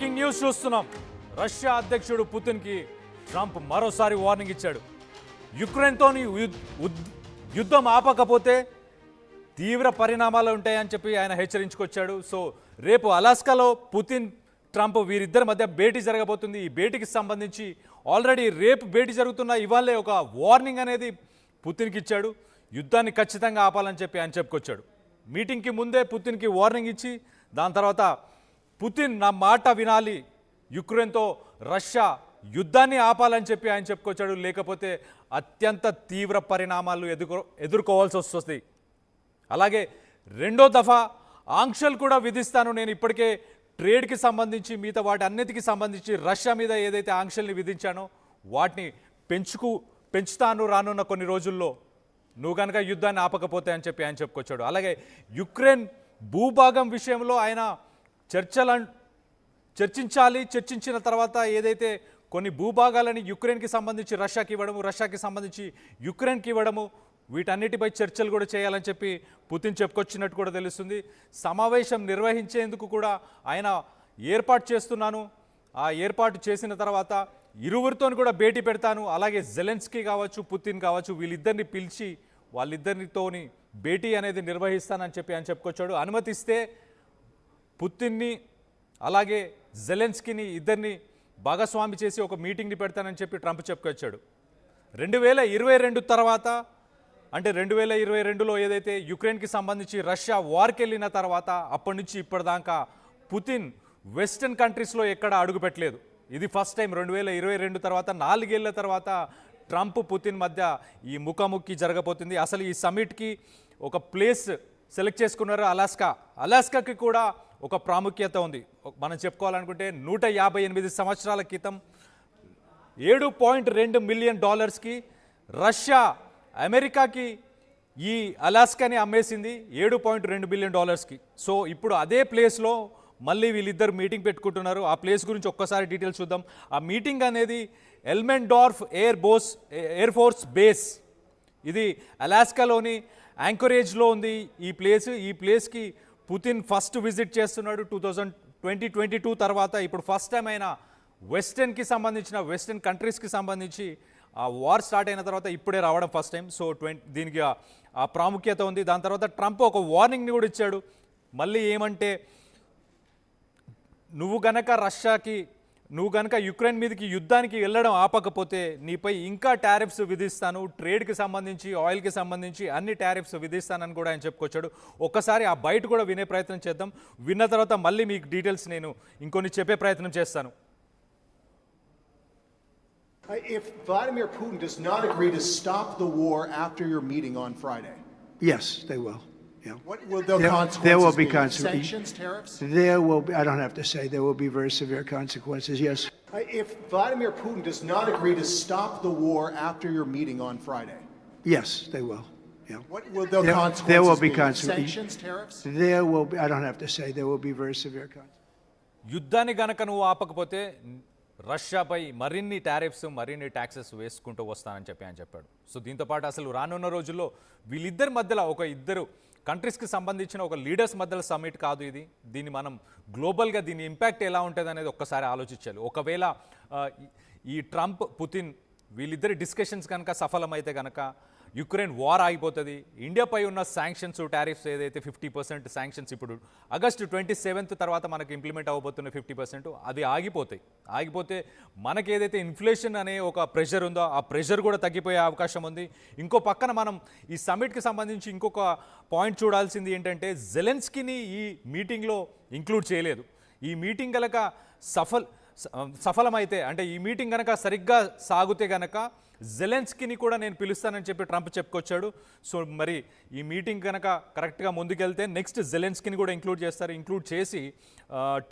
Breaking news చూస్తున్నాం. Russia అధ్యక్షుడు పుతిన్కి Trump మరోసారి వార్నింగ్ ఇచ్చాడు. యుక్రెయిన్తోని యుద్ధం ఆపకపోతే తీవ్ర పరిణామాలు ఉంటాయని చెప్పి ఆయన హెచ్చరించుకొచ్చాడు. సో రేపు అలాస్కాలో పుతిన్ ట్రంప్ వీరిద్దరి మధ్య భేటీ జరగబోతుంది. ఈ భేటీకి సంబంధించి ఆల్రెడీ రేపు భేటీ జరుగుతున్న ఇవాళే ఒక వార్నింగ్ అనేది పుతిన్కి ఇచ్చాడు. యుద్ధాన్ని ఖచ్చితంగా ఆపాలని చెప్పి ఆయన చెప్పుకొచ్చాడు. మీటింగ్కి ముందే పుతిన్కి వార్నింగ్ ఇచ్చి దాని తర్వాత పుతిన్ నా మాట వినాలి, యుక్రెయిన్తో రష్యా యుద్ధాన్ని ఆపాలని చెప్పి ఆయన చెప్పుకొచ్చాడు. లేకపోతే అత్యంత తీవ్ర పరిణామాలు ఎదుర్కోవాల్సి వస్తుంది. అలాగే రెండో దఫా ఆంక్షలు కూడా విధిస్తాను, నేను ఇప్పటికే ట్రేడ్కి సంబంధించి మిగతా వాటి అన్నిటికీ సంబంధించి రష్యా మీద ఏదైతే ఆంక్షల్ని విధించానో వాటిని పెంచుతాను రానున్న కొన్ని రోజుల్లో, నువ్వు కనుక యుద్ధాన్ని ఆపకపోతే అని చెప్పి ఆయన చెప్పుకొచ్చాడు. అలాగే యుక్రెయిన్ భూభాగం విషయంలో ఆయన చర్చించిన తర్వాత ఏదైతే కొన్ని భూభాగాలని యుక్రెయిన్కి సంబంధించి రష్యాకి ఇవ్వడము, రష్యాకి సంబంధించి యుక్రెయిన్కి ఇవ్వడము, వీటన్నిటిపై చర్చలు కూడా చేయాలని చెప్పి పుతిన్ చెప్పుకొచ్చినట్టు కూడా తెలుస్తుంది. సమావేశం నిర్వహించేందుకు కూడా ఆయన ఏర్పాటు చేస్తున్నాను, ఆ ఏర్పాటు చేసిన తర్వాత ఇరువురితో కూడా భేటీ పెడతాను, అలాగే జెలెన్స్కీ కావచ్చు పుతిన్ కావచ్చు వీళ్ళిద్దరిని పిలిచి వాళ్ళిద్దరితోని భేటీ అనేది నిర్వహిస్తానని చెప్పి ఆయన చెప్పుకొచ్చాడు. అనుమతిస్తే పుతిన్ని అలాగే జెలెన్స్కీని ఇద్దరిని భాగస్వామి చేసి ఒక మీటింగ్ని పెడతానని చెప్పి ట్రంప్ చెప్పుకొచ్చాడు. 2022 తర్వాత అంటే 2022లో ఏదైతే యుక్రెయిన్కి సంబంధించి రష్యా వార్కి వెళ్ళిన తర్వాత అప్పటి నుంచి ఇప్పటిదాకా పుతిన్ వెస్టర్న్ కంట్రీస్లో ఎక్కడ అడుగుపెట్టలేదు. ఇది ఫస్ట్ టైం 2022 తర్వాత 4 ఏళ్ల తర్వాత ట్రంప్ పుతిన్ మధ్య ఈ ముఖాముఖి జరగబోతుంది. అసలు ఈ సమిట్కి ఒక ప్లేస్ సెలెక్ట్ చేసుకున్నారు అలాస్కాకి కూడా ఒక ప్రాముఖ్యత ఉంది. మనం చెప్పుకోవాలనుకుంటే 158 సంవత్సరాల క్రితం $7.2 మిలియన్ రష్యా అమెరికాకి ఈ అలాస్కాని అమ్మేసింది $7.2 బిలియన్. సో ఇప్పుడు అదే ప్లేస్లో మళ్ళీ వీళ్ళిద్దరు మీటింగ్ పెట్టుకుంటున్నారు. ఆ ప్లేస్ గురించి ఒక్కసారి డీటెయిల్స్ చూద్దాం. ఆ మీటింగ్ అనేది ఎల్మెండార్ఫ్ ఎయిర్ ఫోర్స్ బేస్, ఇది అలాస్కాలోని యాంకరేజ్లో ఉంది ఈ ప్లేస్కి పుతిన్ ఫస్ట్ విజిట్ చేస్తున్నాడు 2022 తర్వాత. ఇప్పుడు ఫస్ట్ టైం అయినా వెస్టర్న్ కంట్రీస్కి సంబంధించి ఆ వార్ స్టార్ట్ అయిన తర్వాత ఇప్పుడే రావడం ఫస్ట్ టైం. సో దీనికి ఆ ప్రాముఖ్యత ఉంది. దాని తర్వాత ట్రంప్ ఒక వార్నింగ్ని కూడా ఇచ్చాడు. మళ్ళీ ఏమంటే నువ్వు గనక యుక్రెయిన్ మీదకి యుద్ధానికి వెళ్ళడం ఆపకపోతే నీపై ఇంకా టారిఫ్స్ విధిస్తాను, ట్రేడ్కి సంబంధించి ఆయిల్కి సంబంధించి అన్ని టారిఫ్స్ విధిస్తానని కూడా ఆయన చెప్పుకొచ్చాడు. ఒక్కసారి ఆ బయట కూడా వినే ప్రయత్నం చేద్దాం. విన్న తర్వాత మళ్ళీ మీకు డీటెయిల్స్ నేను ఇంకొన్ని చెప్పే ప్రయత్నం చేస్తాను. If Vladimir Putin does not agree to stop the war after your meeting on Friday, yes, they will. Yeah. What will the consequences there will be be? Sanctions, tariffs? There will be, I don't have to say, there will be very severe consequences, yes. If Vladimir Putin does not agree to stop the war after your meeting on Friday, Yes, they will. Yeah. what will the consequences there will be Sanctions, tariffs? There will be, I don't have to say, there will be very severe consequences. యుద్ధాన్ని గనక నువ్వు ఆపకపోతే రష్యాపై మరిన్ని tariffs మరిన్ని taxes వేసుకుంటూ వస్తానని చెప్పి ఆయన చెప్పాడు. సో దీంతోపాటు అసలు రానున్న రోజుల్లో వీళ్ళిద్దరి మధ్యలో ఇద్దరు కంట్రీస్కి సంబంధించిన ఒక లీడర్స్ మధ్యలో సమ్మిట్ కాదు ఇది. దీన్ని మనం గ్లోబల్గా దీని ఇంపాక్ట్ ఎలా ఉంటుంది అనేది ఒక్కసారి ఆలోచించాలి. ఒకవేళ ఈ ట్రంప్ పుతిన్ వీళ్ళిద్దరి డిస్కషన్స్ కనుక సఫలమైతే కనుక యుక్రెయిన్ వార్ ఆగిపోతుంది. ఇండియాపై ఉన్న శాంక్షన్స్ టారిఫ్స్ ఏదైతే 50% శాంక్షన్స్ ఇప్పుడు ఆగస్టు 27 తర్వాత మనకు ఇంప్లిమెంట్ అవ్వబోతున్న 50% అది ఆగిపోతే మనకి ఏదైతే ఇన్ఫ్లేషన్ అనే ఒక ప్రెషర్ ఉందో ఆ ప్రెషర్ కూడా తగ్గిపోయే అవకాశం ఉంది. ఇంకో పక్కన మనం ఈ సమ్మిట్కి సంబంధించి ఇంకొక పాయింట్ చూడాల్సింది ఏంటంటే జెలెన్స్కీని ఈ మీటింగ్లో ఇంక్లూడ్ చేయలేదు. ఈ మీటింగ్ కనుక సఫలమైతే అంటే ఈ మీటింగ్ కనుక సరిగ్గా సాగితే కనుక జెలెన్స్కీని కూడా నేను పిలుస్తానని చెప్పి ట్రంప్ చెప్పుకొచ్చాడు. సో మరి ఈ మీటింగ్ కనుక కరెక్ట్గా ముందుకెళ్తే నెక్స్ట్ జెలెన్స్కీని కూడా ఇంక్లూడ్ చేసి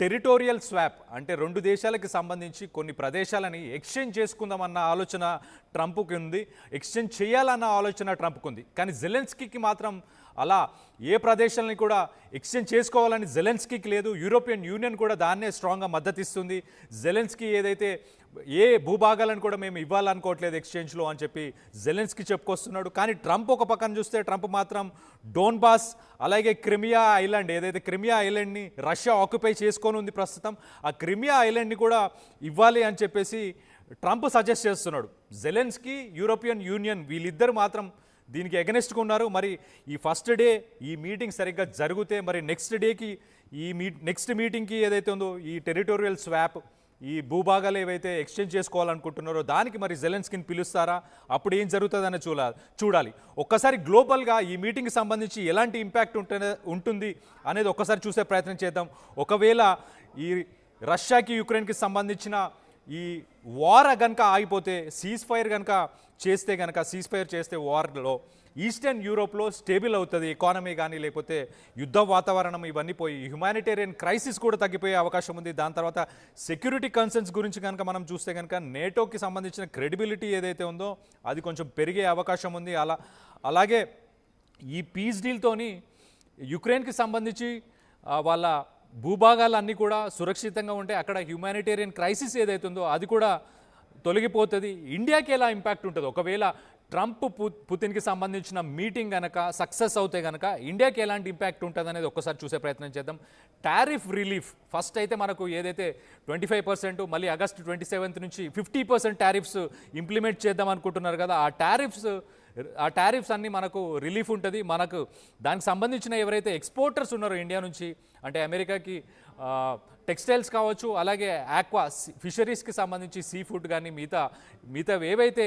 టెరిటోరియల్ స్వాప్ అంటే 2 దేశాలకి సంబంధించి కొన్ని ప్రదేశాలని ఎక్స్చేంజ్ చేసుకుందామన్న ఆలోచన ట్రంప్కి ఉంది, ఎక్స్చేంజ్ చేయాలన్న ఆలోచన ట్రంప్కి ఉంది. కానీ జెలెన్స్కీకి మాత్రం అలా ఏ ప్రదేశాలని కూడా ఎక్స్చేంజ్ చేసుకోవాలని జెలెన్స్కీకి లేదు. యూరోపియన్ యూనియన్ కూడా దాన్నే స్ట్రాంగ్గా మద్దతు ఇస్తుంది. జెలెన్స్కీ ఏదైతే ఏ భూభాగాలను కూడా మేము ఇవ్వాలనుకోవట్లేదు ఎక్స్చేంజ్లో అని చెప్పి జెలెన్స్కీ చెప్పుకొస్తున్నాడు. కానీ ట్రంప్ ఒక పక్కన చూస్తే ట్రంప్ మాత్రం డోన్బాస్ అలాగే క్రిమియా ఐలాండ్, ఏదైతే క్రిమియా ఐలాండ్ని రష్యా ఆక్యుపై చేసుకొని ఉంది ప్రస్తుతం, ఆ క్రిమియా ఐలాండ్ని కూడా ఇవ్వాలి అని చెప్పేసి ట్రంప్ సజెస్ట్ చేస్తున్నాడు. జెలెన్స్కీ యూరోపియన్ యూనియన్ వీళ్ళిద్దరు మాత్రం దీనికి ఎగనెస్ట్గా ఉన్నారు. మరి ఈ ఫస్ట్ డే ఈ మీటింగ్ సరిగ్గా జరిగితే మరి నెక్స్ట్ డేకి నెక్స్ట్ మీటింగ్కి ఏదైతే ఉందో ఈ టెరిటోరియల్ స్వాప్, ఈ భూభాగాలు ఏవైతే ఎక్స్చేంజ్ చేసుకోవాలనుకుంటున్నారో దానికి మరి జెలెన్స్కీని పిలుస్తారా, అప్పుడు ఏం జరుగుతుందని చూడాలి. ఒక్కసారి గ్లోబల్గా ఈ మీటింగ్కి సంబంధించి ఎలాంటి ఇంపాక్ట్ ఉంటుంది అనేది ఒక్కసారి చూసే ప్రయత్నం చేద్దాం. ఒకవేళ ఈ రష్యాకి యుక్రెయిన్కి సంబంధించిన ఈ వార్ కనుక ఆగిపోతే, సీజ్ ఫైర్ చేస్తే వార్లో ఈస్టర్న్ యూరోప్లో స్టేబుల్ అవుతుంది ఎకానమీ, కానీ లేకపోతే యుద్ధ వాతావరణం ఇవన్నీ పోయి హ్యుమానిటేరియన్ క్రైసిస్ కూడా తగ్గిపోయే అవకాశం ఉంది. దాని తర్వాత సెక్యూరిటీ కన్సర్న్స్ గురించి కనుక మనం చూస్తే కనుక నేటోకి సంబంధించిన క్రెడిబిలిటీ ఏదైతే ఉందో అది కొంచెం పెరిగే అవకాశం ఉంది. అలాగే ఈ పీస్ డీల్తోని యుక్రెయిన్కి సంబంధించి వాళ్ళ భూభాగాలన్నీ కూడా సురక్షితంగా ఉంటే అక్కడ హ్యుమానిటేరియన్ క్రైసిస్ ఏదైతే ఉందో అది కూడా తొలగిపోతుంది. ఇండియాకి ఎలా ఇంపాక్ట్ ఉంటుంది ఒకవేళ ట్రంప్ పుతిన్కి సంబంధించిన మీటింగ్ కనుక సక్సెస్ అవుతే కనుక ఇండియాకి ఎలాంటి ఇంపాక్ట్ ఉంటుంది అనేది ఒక్కసారి చూసే ప్రయత్నం చేద్దాం. టారిఫ్ రిలీఫ్ ఫస్ట్ అయితే మనకు ఏదైతే 25%, మళ్ళీ ఆగస్టు 27 నుంచి 50% టారిఫ్స్ ఇంప్లిమెంట్ చేద్దాం అనుకుంటున్నారు కదా, ఆ టారిఫ్స్ అన్నీ మనకు రిలీఫ్ ఉంటుంది. మనకు దానికి సంబంధించిన ఎవరైతే ఎక్స్పోర్టర్స్ ఉన్నారో ఇండియా నుంచి, అంటే అమెరికాకి టెక్స్టైల్స్ కావచ్చు, అలాగే ఆక్వా ఫిషరీస్కి సంబంధించి సీ ఫుడ్ కానీ మిగతా ఏవైతే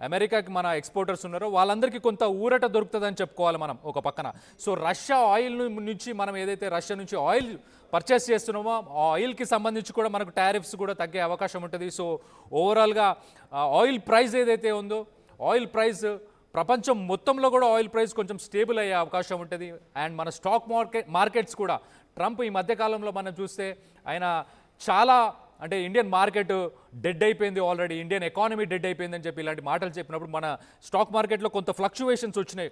అమెరికాకి మన ఎక్స్పోర్టర్స్ ఉన్నారో వాళ్ళందరికీ కొంత ఊరట దొరుకుతుందని చెప్పుకోవాలి మనం ఒక పక్కన. సో రష్యా ఆయిల్ నుంచి మనం ఏదైతే రష్యా నుంచి ఆయిల్ పర్చేస్ చేస్తున్నామో ఆ ఆయిల్కి సంబంధించి కూడా మనకు టారిఫ్స్ కూడా తగ్గే అవకాశం ఉంటుంది. సో ఓవరాల్గా ఆయిల్ ప్రైస్ ఏదైతే ఉందో ఆయిల్ ప్రైస్ ప్రపంచం మొత్తంలో కూడా ఆయిల్ ప్రైస్ కొంచెం స్టేబుల్ అయ్యే అవకాశం ఉంటుంది. అండ్ మన స్టాక్ మార్కెట్స్ కూడా ట్రంప్ ఈ మధ్యకాలంలో మనం చూస్తే ఆయన చాలా, అంటే ఇండియన్ మార్కెట్ డెడ్ అయిపోయింది ఆల్రెడీ, ఇండియన్ ఎకానమీ డెడ్ అయిపోయిందని చెప్పి ఇలాంటి మాటలు చెప్పినప్పుడు మన స్టాక్ మార్కెట్లో కొంత ఫ్లక్చువేషన్స్ వచ్చినాయి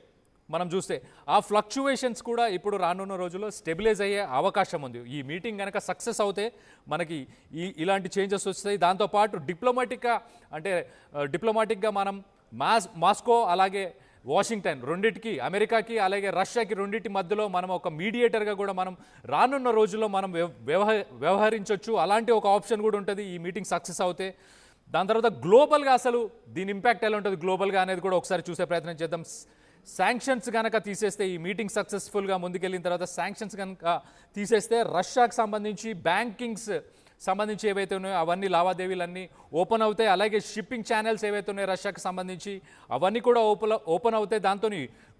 మనం చూస్తే. ఆ ఫ్లక్చువేషన్స్ కూడా ఇప్పుడు రానున్న రోజుల్లో స్టెబిలైజ్ అయ్యే అవకాశం ఉంది. ఈ మీటింగ్ కనుక సక్సెస్ అవుతే మనకి ఇలాంటి చేంజెస్ వస్తాయి. దాంతోపాటు డిప్లొమాటిక్గా మనం మాస్కో అలాగే వాషింగ్టన్ రెండింటికి, అమెరికాకి అలాగే రష్యాకి రెండింటి మధ్యలో మనం ఒక మీడియేటర్గా కూడా మనం రానున్న రోజుల్లో మనం వ్యవహరించవచ్చు. అలాంటి ఒక ఆప్షన్ కూడా ఉంటుంది ఈ మీటింగ్ సక్సెస్ అవుతే. దాని తర్వాత గ్లోబల్గా అసలు దీని ఇంపాక్ట్ ఎలా ఉంటుంది గ్లోబల్గా అనేది కూడా ఒకసారి చూసే ప్రయత్నం చేద్దాం. శాంక్షన్స్ కనుక తీసేస్తే, ఈ మీటింగ్ సక్సెస్ఫుల్గా ముందుకెళ్ళిన తర్వాత శాంక్షన్స్ కనుక తీసేస్తే రష్యాకి సంబంధించి బ్యాంకింగ్స్ సంబంధించి ఏవైతే ఉన్నాయో అవన్నీ లావాదేవీలన్నీ ఓపెన్ అవుతాయి. అలాగే షిప్పింగ్ ఛానల్స్ ఏవైతే ఉన్నాయో రష్యాకి సంబంధించి అవన్నీ కూడా ఓపెన్ అవుతాయి. దాంతో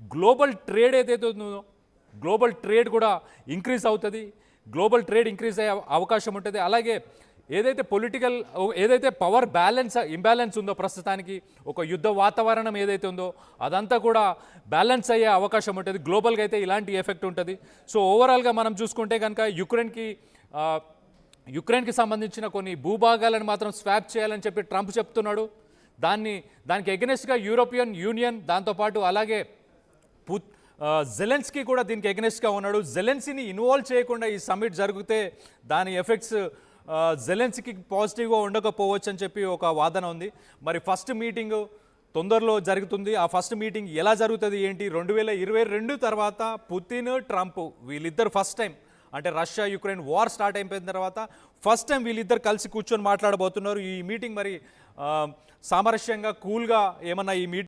గ్లోబల్ ట్రేడ్ ఏదైతే ఉందో గ్లోబల్ ట్రేడ్ కూడా ఇంక్రీజ్ అవుతుంది. గ్లోబల్ ట్రేడ్ ఇంక్రీజ్ అయ్యే అవకాశం ఉంటుంది. అలాగే ఏదైతే పవర్ ఇంబ్యాలెన్స్ ఉందో ప్రస్తుతానికి, ఒక యుద్ధ వాతావరణం ఏదైతే ఉందో అదంతా కూడా బ్యాలెన్స్ అయ్యే అవకాశం ఉంటుంది. గ్లోబల్గా అయితే ఇలాంటి ఎఫెక్ట్ ఉంటుంది. సో ఓవరాల్గా మనం చూసుకుంటే కనుక యుక్రెయిన్కి సంబంధించిన కొన్ని భూభాగాలను మాత్రం స్వాప్ చేయాలని చెప్పి ట్రంప్ చెప్తున్నాడు. దానికి ఎగనెస్ట్గా యూరోపియన్ యూనియన్, దాంతోపాటు అలాగే జెలెన్స్కీ కూడా దీనికి ఎగనెస్ట్గా ఉన్నాడు. జెలెన్స్కీని ఇన్వాల్వ్ చేయకుండా ఈ సమ్మిట్ జరిగితే దాని ఎఫెక్ట్స్ జెలెన్స్కీకి పాజిటివ్గా ఉండకపోవచ్చు అని చెప్పి ఒక వాదన ఉంది. మరి ఫస్ట్ మీటింగ్ తొందరలో జరుగుతుంది. ఆ ఫస్ట్ మీటింగ్ ఎలా జరుగుతుంది ఏంటి, 2022 తర్వాత పుతిన్ ట్రంప్ వీళ్ళిద్దరు ఫస్ట్ టైం, అంటే రష్యా యుక్రెయిన్ వార్ స్టార్ట్ అయిపోయిన తర్వాత ఫస్ట్ టైం వీళ్ళిద్దరు కలిసి కూర్చొని మాట్లాడబోతున్నారు. ఈ మీటింగ్ మరి సామరస్యంగా కూల్గా ఏమన్నా ఈ మీటింగ్